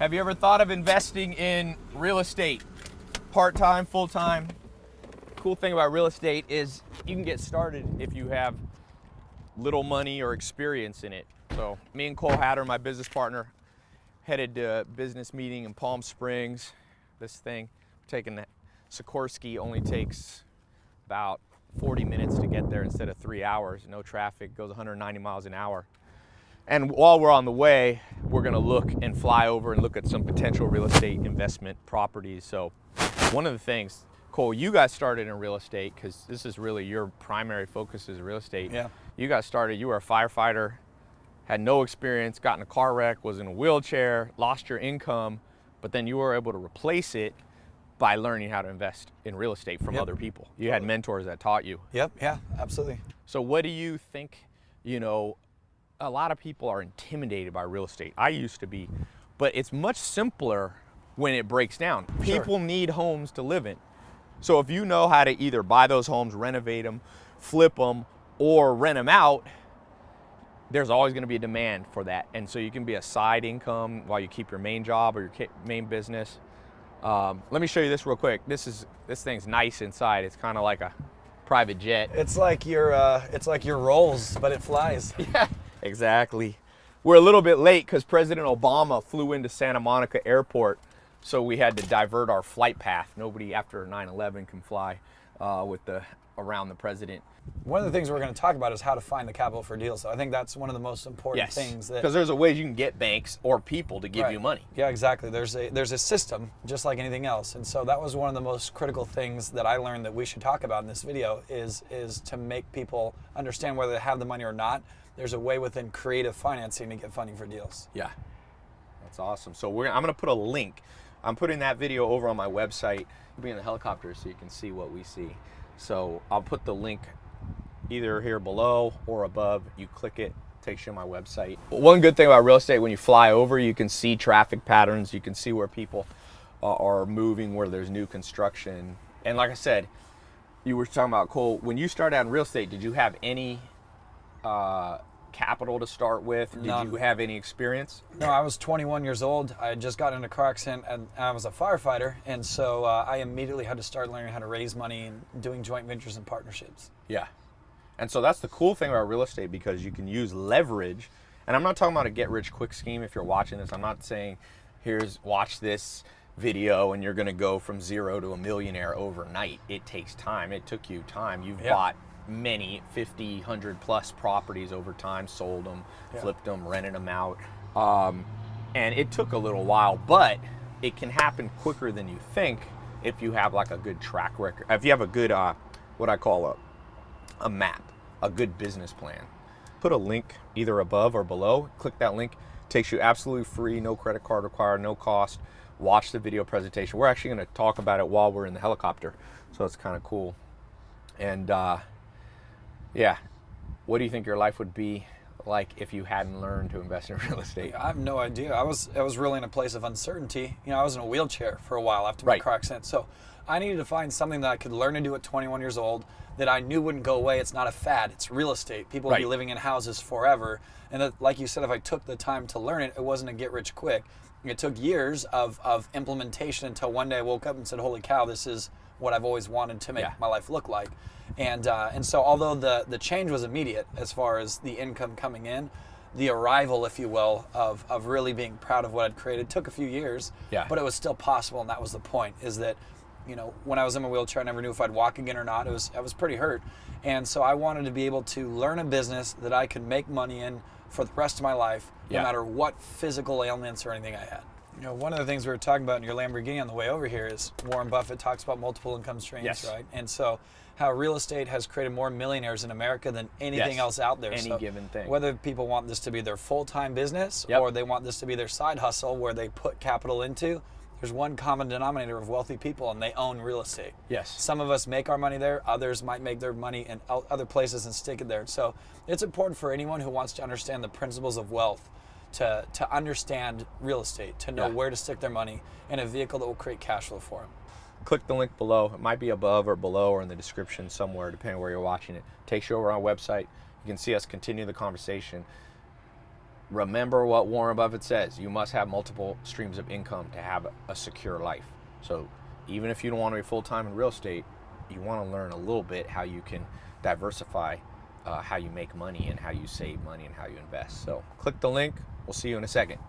Have you ever thought of investing in real estate? Part-time, full-time? Cool thing about real estate is you can get started if you have little money or experience in it. So me and Cole Hatter, my business partner, headed to a business meeting in Palm Springs. This thing, taking the Sikorsky, only takes about 40 minutes to get there instead of 3 hours. No traffic, goes 190 miles an hour. And while we're on the way, we're gonna look and fly over and look at some potential real estate investment properties. So one of the things, Cole, you got started in real estate because this is really your primary focus is real estate. Yeah. You got started, you were a firefighter, had no experience, got in a car wreck, was in a wheelchair, lost your income, but then you were able to replace it by learning how to invest in real estate from other people. You had mentors that taught you. Yep, yeah, absolutely. So what do you think, a lot of people are intimidated by real estate. I used to be, but it's much simpler when it breaks down. Sure. People need homes to live in. So if you know how to either buy those homes, renovate them, flip them, or rent them out, there's always gonna be a demand for that. And so you can be a side income while you keep your main job or your main business. Let me show you this real quick. This thing's nice inside. It's kind of like a private jet. It's like your Rolls, but it flies. Yeah, exactly. We're a little bit late because President Obama flew into Santa Monica Airport, so we had to divert our flight path. Nobody after 9/11 can fly around the president. One of the things we're going to talk about is how to find the capital for deals. So I think that's one of the most important things. Because there's a way you can get banks or people to give you money. Yeah, exactly. There's a system just like anything else. And so that was one of the most critical things that I learned that we should talk about in this video is to make people understand whether they have the money or not. There's a way within creative financing to get funding for deals. Yeah, that's awesome. So I'm going to put a link. I'm putting that video over on my website. You'll be in the helicopter so you can see what we see. So I'll put the link either here below or above. You click it, takes you to my website. One good thing about real estate, when you fly over, you can see traffic patterns. You can see where people are moving, where there's new construction. And like I said, you were talking about, Cole, when you started out in real estate, did you have any capital to start with? None. Did you have any experience? No, I was 21 years old. I had just gotten in a car accident and I was a firefighter. And so I immediately had to start learning how to raise money and doing joint ventures and partnerships. Yeah. And so that's the cool thing about real estate, because you can use leverage. And I'm not talking about a get rich quick scheme. If you're watching this, I'm not saying watch this video and you're going to go from zero to a millionaire overnight. It takes time. It took you time. You've bought many 50, 100 plus properties over time, sold them, flipped them, rented them out. And it took a little while, but it can happen quicker than you think if you have like a good track record. If you have a good, what I call a map, a good business plan. Put a link either above or below. Click that link. Takes you absolutely free, no credit card required, no cost. Watch the video presentation. We're actually going to talk about it while we're in the helicopter, so it's kind of cool. And yeah, what do you think your life would be like if you hadn't learned to invest in real estate? I have no idea. I was really in a place of uncertainty. I was in a wheelchair for a while after my car accident. So I needed to find something that I could learn to do at 21 years old that I knew wouldn't go away. It's not a fad. It's real estate. People will be living in houses forever. And that, like you said, if I took the time to learn it, it wasn't a get rich quick. It took years of implementation until one day I woke up and said, holy cow, this is what I've always wanted to make my life look like. And so although the change was immediate as far as the income coming in, the arrival, if you will, of really being proud of what I'd created took a few years, but it was still possible. And that was the point, is that, when I was in my wheelchair, I never knew if I'd walk again or not. I was pretty hurt. And so I wanted to be able to learn a business that I could make money in for the rest of my life, no matter what physical ailments or anything I had. One of the things we were talking about in your Lamborghini on the way over here is Warren Buffett talks about multiple income streams, right? And so how real estate has created more millionaires in America than anything else out there. Any given thing. Whether people want this to be their full-time business or they want this to be their side hustle where they put capital into, there's one common denominator of wealthy people, and they own real estate. Yes. Some of us make our money there. Others might make their money in other places and stick it there. So it's important for anyone who wants to understand the principles of wealth to understand real estate, to know where to stick their money in a vehicle that will create cash flow for them. Click the link below. It might be above or below or in the description somewhere, depending where you're watching it. Takes you over on our website. You can see us continue the conversation. remember what Warren Buffett says. You must have multiple streams of income to have a secure life. So even if you don't want to be full-time in real estate, you want to learn a little bit how you can diversify how you make money and how you save money and how you invest. So click the link. We'll see you in a second.